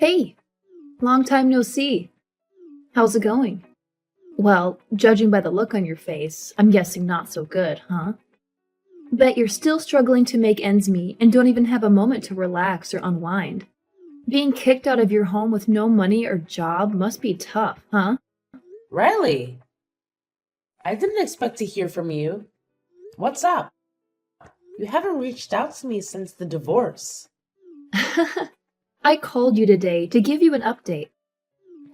Hey, long time no see. How's it going? Well, judging by the look on your face, I'm guessing not so good, huh? Bet you're still struggling to make ends meet and don't even have a moment to relax or unwind. Being kicked out of your home with no money or job must be tough, huh? Riley, I didn't expect to hear from you. What's up? You haven't reached out to me since the divorce. I called you today to give you an update.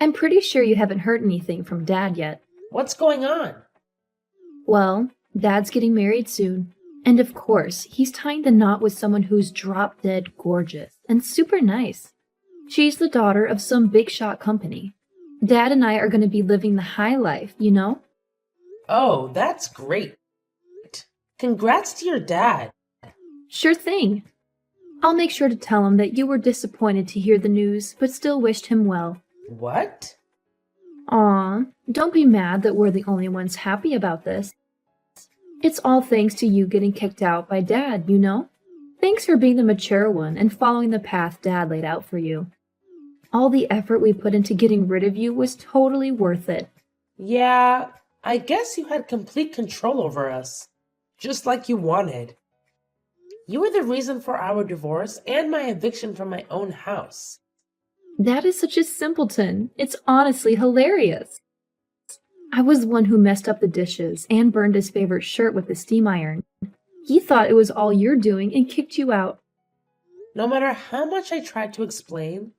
I'm pretty sure you haven't heard anything from Dad yet. What's going on? Well, Dad's getting married soon. And of course, he's tying the knot with someone who's drop dead gorgeous and super nice. She's the daughter of some big shot company. Dad and I are going to be living the high life, you know? Oh, that's great. Congrats to your dad. Sure thing. I'll make sure to tell him that you were disappointed to hear the news, but still wished him well. What? Aw, don't be mad that we're the only ones happy about this. It's all thanks to you getting kicked out by Dad, you know? Thanks for being the mature one and following the path Dad laid out for you. All the effort we put into getting rid of you was totally worth it. Yeah, I guess you had complete control over us, just like you wanted. You were the reason for our divorce and my eviction from my own house. That is such a simpleton. It's honestly hilarious. I was the one who messed up the dishes and burned his favorite shirt with the steam iron. He thought it was all you're doing and kicked you out. No matter how much I tried to explain,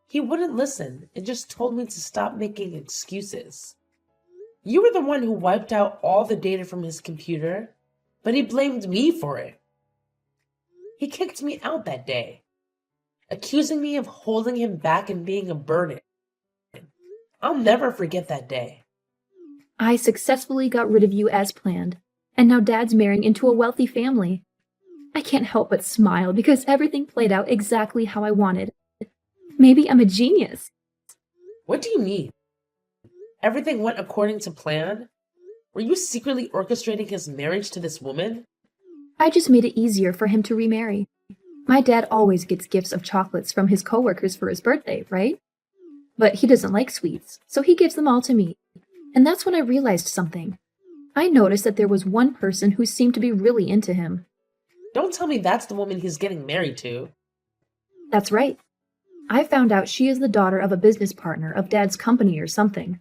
he wouldn't listen and just told me to stop making excuses. You were the one who wiped out all the data from his computer, but he blamed me for it. He kicked me out that day, accusing me of holding him back and being a burden. I'll never forget that day. I successfully got rid of you as planned, and now Dad's marrying into a wealthy family. I can't help but smile because everything played out exactly how I wanted. Maybe I'm a genius. What do you mean? Everything went according to plan? Were you secretly orchestrating his marriage to this woman? I just made it easier for him to remarry. My dad always gets gifts of chocolates from his coworkers for his birthday, right? But he doesn't like sweets, so he gives them all to me. And that's when I realized something. I noticed that there was one person who seemed to be really into him. Don't tell me that's the woman he's getting married to. That's right. I found out she is the daughter of a business partner of Dad's company or something.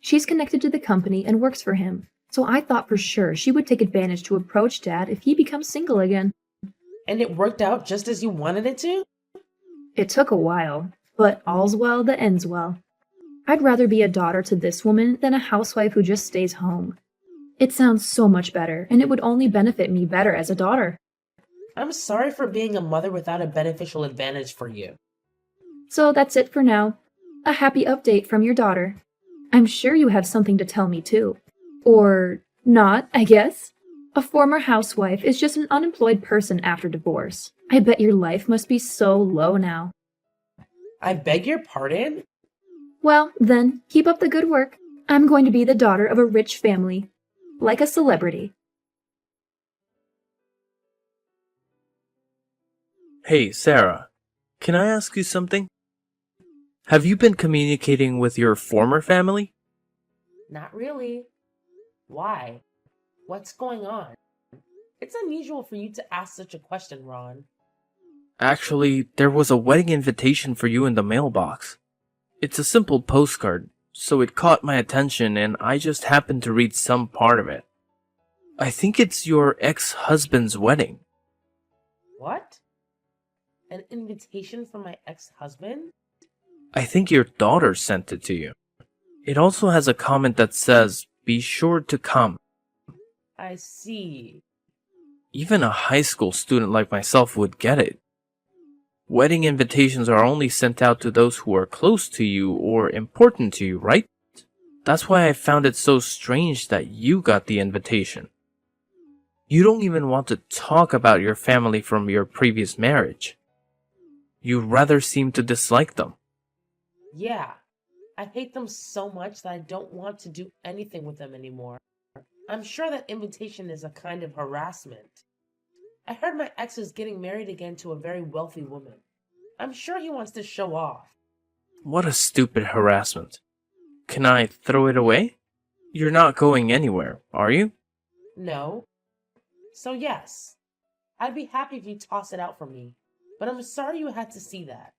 She's connected to the company and works for him, so I thought for sure she would take advantage to approach Dad if he becomes single again. And it worked out just as you wanted it to? It took a while, but all's well that ends well. I'd rather be a daughter to this woman than a housewife who just stays home. It sounds so much better, and it would only benefit me better as a daughter. I'm sorry for being a mother without a beneficial advantage for you. So that's it for now. A happy update from your daughter. I'm sure you have something to tell me too. Or not, I guess. A former housewife is just an unemployed person after divorce. I bet your life must be so low now. I beg your pardon? Well, then, keep up the good work. I'm going to be the daughter of a rich family. Like a celebrity. Hey, Sarah, can I ask you something? Have you been communicating with your former family? Not really. Why? What's going on? It's unusual for you to ask such a question, Ron. Actually, there was a wedding invitation for you in the mailbox. It's a simple postcard, so it caught my attention and I just happened to read some part of it. I think it's your ex-husband's wedding. What? An invitation from my ex-husband? I think your daughter sent it to you. It also has a comment that says, "Be sure to come." I see. Even a high school student like myself would get it. Wedding invitations are only sent out to those who are close to you or important to you, right? That's why I found it so strange that you got the invitation. You don't even want to talk about your family from your previous marriage. You rather seem to dislike them. Yeah, I hate them so much that I don't want to do anything with them anymore. I'm sure that invitation is a kind of harassment. I heard my ex is getting married again to a very wealthy woman. I'm sure he wants to show off. What a stupid harassment. Can I throw it away? You're not going anywhere, are you? No. So yes, I'd be happy if you toss it out for me, but I'm sorry you had to see that.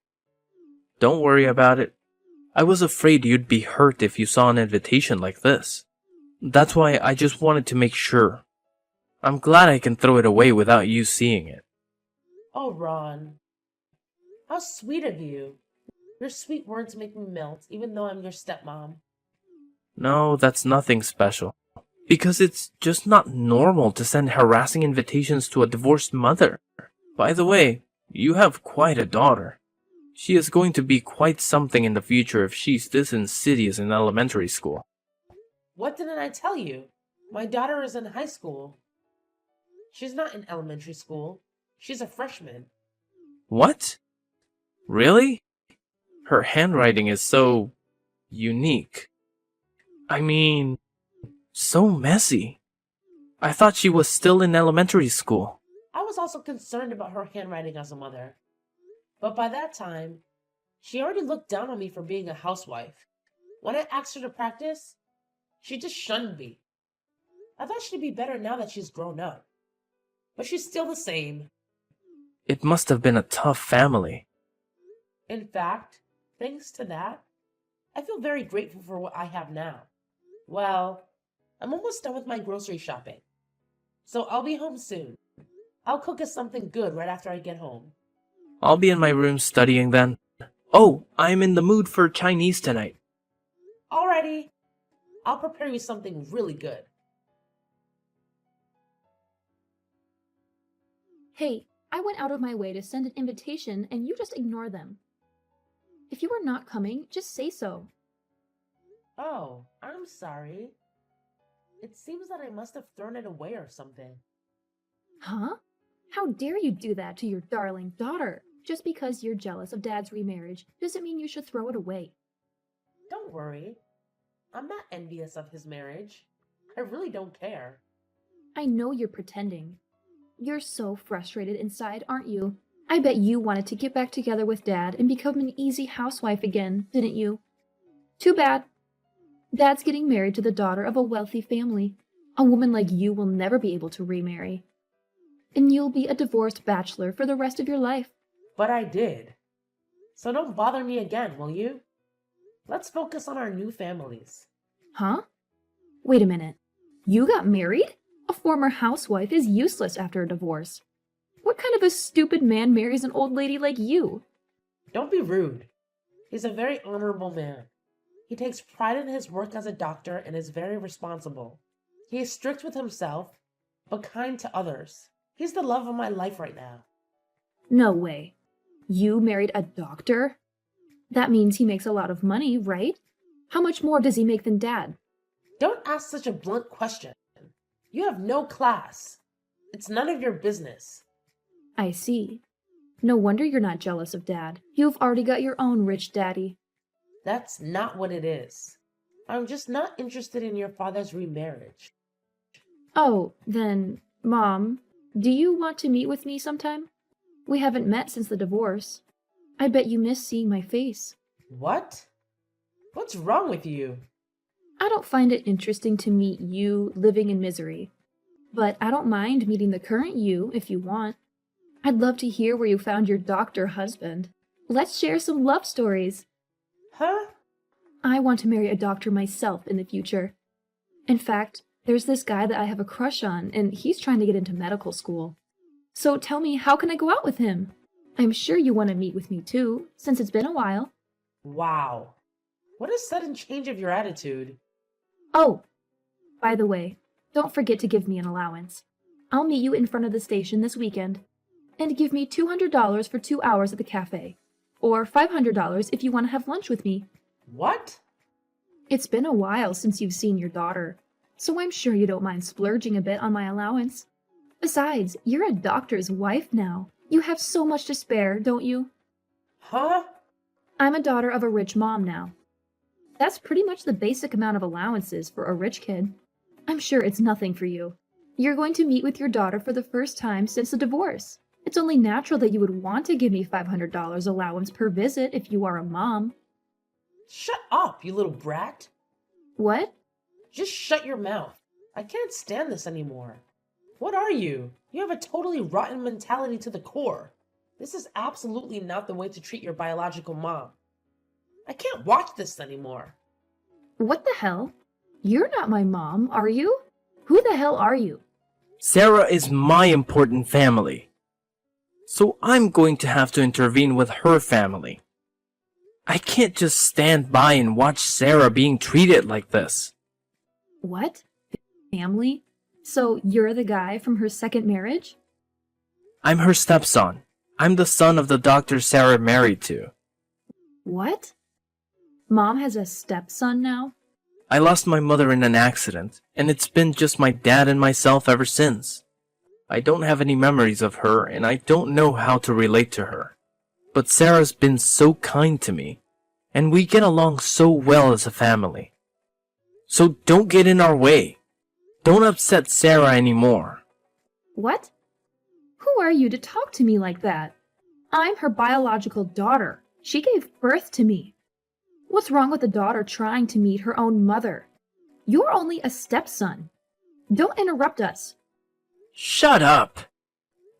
Don't worry about it. I was afraid you'd be hurt if you saw an invitation like this. That's why I just wanted to make sure. I'm glad I can throw it away without you seeing it. Oh, Ron, how sweet of you. Your sweet words make me melt, even though I'm your stepmom. No, that's nothing special. Because it's just not normal to send harassing invitations to a divorced mother. By the way, you have quite a daughter. She is going to be quite something in the future if she's this insidious in elementary school. What didn't I tell you? My daughter is in high school. She's not in elementary school. She's a freshman. What? Really? Her handwriting is so unique. I mean, so messy. I thought she was still in elementary school. I was also concerned about her handwriting as a mother. But by that time, she already looked down on me for being a housewife. When I asked her to practice, she just shunned me. I thought she'd be better now that she's grown up. But she's still the same. It must have been a tough family. In fact, thanks to that, I feel very grateful for what I have now. Well, I'm almost done with my grocery shopping. So I'll be home soon. I'll cook us something good right after I get home. I'll be in my room studying then. Oh, I'm in the mood for Chinese tonight. Alrighty. I'll prepare you something really good. Hey, I went out of my way to send an invitation and you just ignore them. If you are not coming, just say so. Oh, I'm sorry. It seems that I must have thrown it away or something. Huh? How dare you do that to your darling daughter? Just because you're jealous of Dad's remarriage doesn't mean you should throw it away. Don't worry. I'm not envious of his marriage. I really don't care. I know you're pretending. You're so frustrated inside, aren't you? I bet you wanted to get back together with Dad and become an easy housewife again, didn't you? Too bad. Dad's getting married to the daughter of a wealthy family. A woman like you will never be able to remarry. And you'll be a divorced bachelor for the rest of your life. But I did. So don't bother me again, will you? Let's focus on our new families. Huh? Wait a minute. You got married? A former housewife is useless after a divorce. What kind of a stupid man marries an old lady like you? Don't be rude. He's a very honorable man. He takes pride in his work as a doctor and is very responsible. He is strict with himself, but kind to others. He's the love of my life right now. No way. You married a doctor? That means he makes a lot of money, right? How much more does he make than Dad? Don't ask such a blunt question. You have no class. It's none of your business. I see. No wonder you're not jealous of Dad. You've already got your own rich daddy. That's not what it is. I'm just not interested in your father's remarriage. Oh, then, Mom, do you want to meet with me sometime? We haven't met since the divorce. I bet you miss seeing my face. What? What's wrong with you? I don't find it interesting to meet you living in misery. But I don't mind meeting the current you if you want. I'd love to hear where you found your doctor husband. Let's share some love stories. Huh? I want to marry a doctor myself in the future. In fact, there's this guy that I have a crush on, and he's trying to get into medical school. So tell me, how can I go out with him? I'm sure you want to meet with me too, since it's been a while. Wow. What a sudden change of your attitude. Oh, by the way, don't forget to give me an allowance. I'll meet you in front of the station this weekend. And give me $200 for 2 hours at the cafe. Or $500 if you want to have lunch with me. What? It's been a while since you've seen your daughter, so I'm sure you don't mind splurging a bit on my allowance. Besides, you're a doctor's wife now. You have so much to spare, don't you? Huh? I'm a daughter of a rich mom now. That's pretty much the basic amount of allowances for a rich kid. I'm sure it's nothing for you. You're going to meet with your daughter for the first time since the divorce. It's only natural that you would want to give me $500 allowance per visit if you are a mom. Shut up, you little brat. What? Just shut your mouth. I can't stand this anymore. What are you? You have a totally rotten mentality to the core. This is absolutely not the way to treat your biological mom. I can't watch this anymore. What the hell? You're not my mom, are you? Who the hell are you? Sarah is my important family. So I'm going to have to intervene with her family. I can't just stand by and watch Sarah being treated like this. What? Family? So you're the guy from her second marriage? I'm her stepson. I'm the son of the doctor Sarah married to. What? Mom has a stepson now? I lost my mother in an accident, and it's been just my dad and myself ever since. I don't have any memories of her, and I don't know how to relate to her. But Sarah's been so kind to me, and we get along so well as a family. So don't get in our way. Don't upset Sarah anymore. What? Who are you to talk to me like that? I'm her biological daughter. She gave birth to me. What's wrong with a daughter trying to meet her own mother? You're only a stepson. Don't interrupt us. Shut up!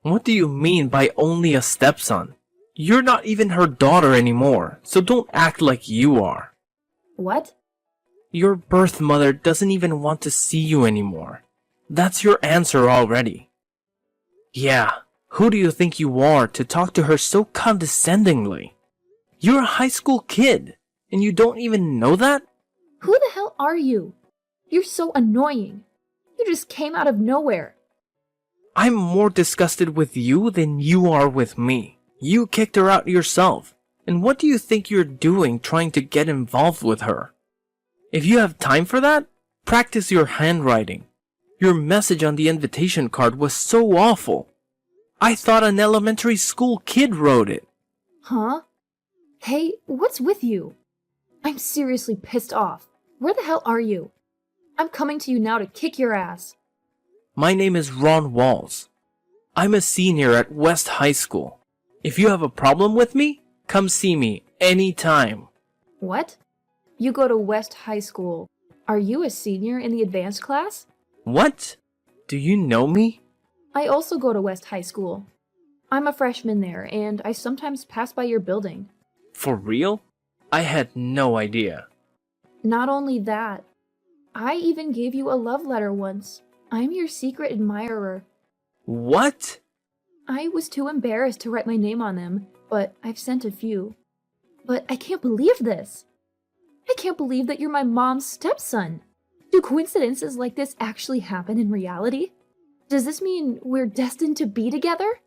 What do you mean by only a stepson? You're not even her daughter anymore, so don't act like you are. What? Your birth mother doesn't even want to see you anymore. That's your answer already. Yeah, who do you think you are to talk to her so condescendingly? You're a high school kid, and you don't even know that? Who the hell are you? You're so annoying. You just came out of nowhere. I'm more disgusted with you than you are with me. You kicked her out yourself. And what do you think you're doing trying to get involved with her? If you have time for that, practice your handwriting. Your message on the invitation card was so awful. I thought an elementary school kid wrote it. Huh? Hey, what's with you? I'm seriously pissed off. Where the hell are you? I'm coming to you now to kick your ass. My name is Ron Walls. I'm a senior at West High School. If you have a problem with me, come see me anytime. What? You go to West High School. Are you a senior in the advanced class? What? Do you know me? I also go to West High School. I'm a freshman there, and I sometimes pass by your building. For real? I had no idea. Not only that, I even gave you a love letter once. I'm your secret admirer. What? I was too embarrassed to write my name on them, but I've sent a few. But I can't believe this. I can't believe that you're my mom's stepson. Do coincidences like this actually happen in reality? Does this mean we're destined to be together?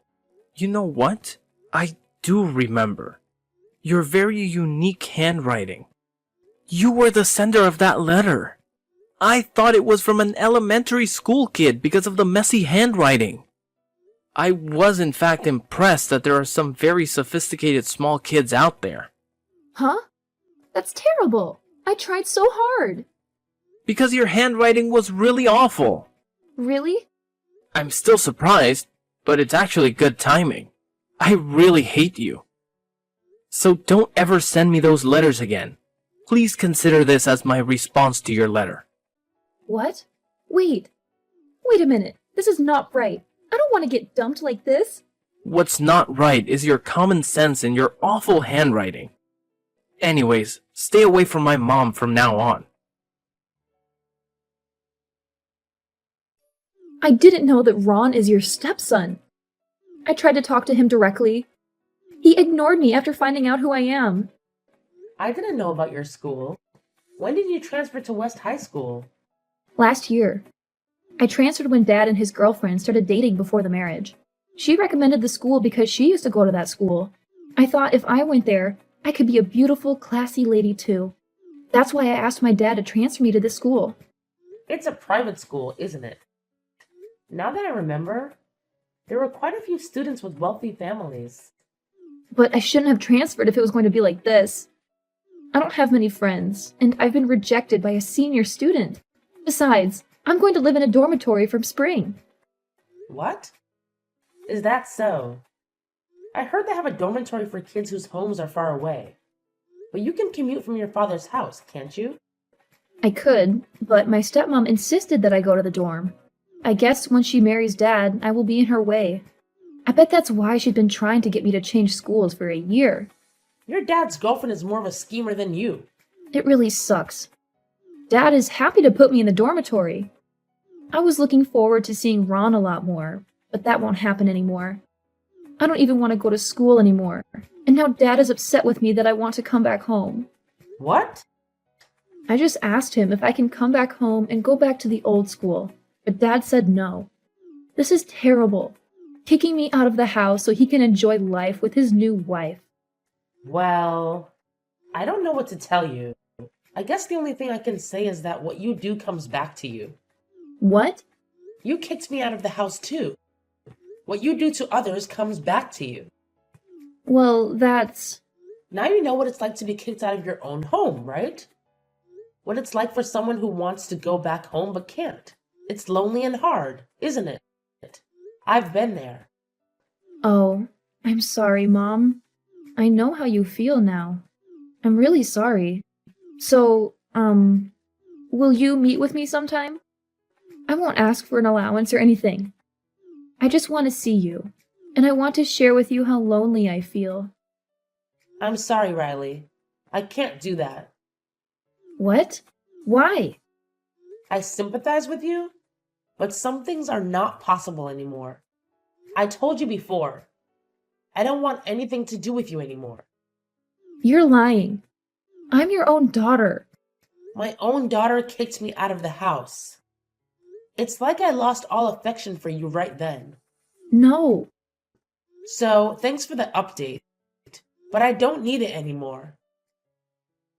You know what? I do remember. Your very unique handwriting. You were the sender of that letter. I thought it was from an elementary school kid because of the messy handwriting. I was in fact impressed that there are some very sophisticated small kids out there. Huh? That's terrible. I tried so hard. Because your handwriting was really awful. Really? I'm still surprised, but it's actually good timing. I really hate you. So don't ever send me those letters again. Please consider this as my response to your letter. What? Wait a minute. This is not right. I don't want to get dumped like this. What's not right is your common sense and your awful handwriting. Anyways, stay away from my mom from now on. I didn't know that Ron is your stepson. I tried to talk to him directly. He ignored me after finding out who I am. I didn't know about your school. When did you transfer to West High School? Last year. I transferred when Dad and his girlfriend started dating before the marriage. She recommended the school because she used to go to that school. I thought if I went there, I could be a beautiful, classy lady too. That's why I asked my dad to transfer me to this school. It's a private school, isn't it? Now that I remember, there were quite a few students with wealthy families. But I shouldn't have transferred if it was going to be like this. I don't have many friends, and I've been rejected by a senior student. Besides, I'm going to live in a dormitory from spring. What? Is that so? I heard they have a dormitory for kids whose homes are far away. But you can commute from your father's house, can't you? I could, but my stepmom insisted that I go to the dorm. I guess when she marries Dad, I will be in her way. I bet that's why she'd been trying to get me to change schools for a year. Your dad's girlfriend is more of a schemer than you. It really sucks. Dad is happy to put me in the dormitory. I was looking forward to seeing Ron a lot more, but that won't happen anymore. I don't even want to go to school anymore, and now Dad is upset with me that I want to come back home. What? I just asked him if I can come back home and go back to the old school, but Dad said no. This is terrible, kicking me out of the house so he can enjoy life with his new wife. Well, I don't know what to tell you. I guess the only thing I can say is that what you do comes back to you. What? You kicked me out of the house too. What you do to others comes back to you. Well, that's... Now you know what it's like to be kicked out of your own home, right? What it's like for someone who wants to go back home but can't. It's lonely and hard, isn't it? I've been there. Oh, I'm sorry, Mom. I know how you feel now. I'm really sorry. So, will you meet with me sometime? I won't ask for an allowance or anything. I just want to see you, and I want to share with you how lonely I feel. I'm sorry, Riley. I can't do that. What? Why? I sympathize with you, but some things are not possible anymore. I told you before. I don't want anything to do with you anymore. You're lying. I'm your own daughter. My own daughter kicked me out of the house. It's like I lost all affection for you right then. No. So, thanks for the update, but I don't need it anymore.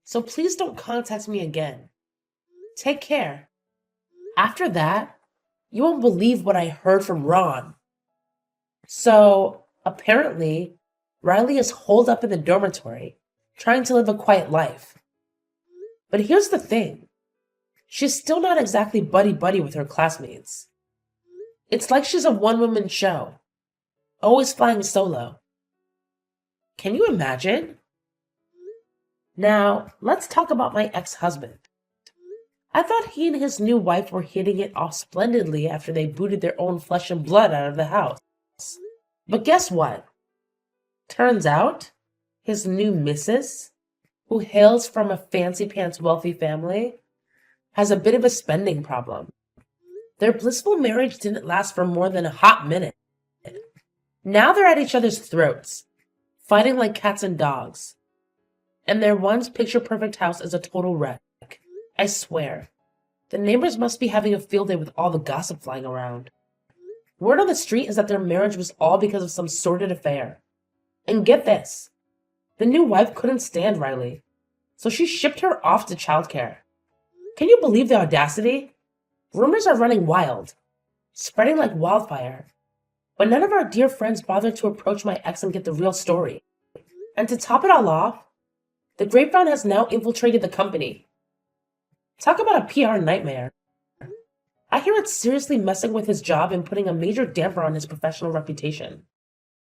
So please don't contact me again. Take care. After that, you won't believe what I heard from Ron. So, apparently, Riley is holed up in the dormitory, trying to live a quiet life. But here's the thing. She's still not exactly buddy-buddy with her classmates. It's like she's a one-woman show, always flying solo. Can you imagine? Now, let's talk about my ex-husband. I thought he and his new wife were hitting it off splendidly after they booted their own flesh and blood out of the house. But guess what? Turns out, his new missus, who hails from a fancy-pants wealthy family, has a bit of a spending problem. Their blissful marriage didn't last for more than a hot minute. Now they're at each other's throats, fighting like cats and dogs. And their once picture-perfect house is a total wreck. I swear. The neighbors must be having a field day with all the gossip flying around. Word on the street is that their marriage was all because of some sordid affair. And get this. The new wife couldn't stand Riley, so she shipped her off to childcare. Can you believe the audacity? Rumors are running wild, spreading like wildfire. But none of our dear friends bothered to approach my ex and get the real story. And to top it all off, the grapevine has now infiltrated the company. Talk about a PR nightmare. I hear it's seriously messing with his job and putting a major damper on his professional reputation.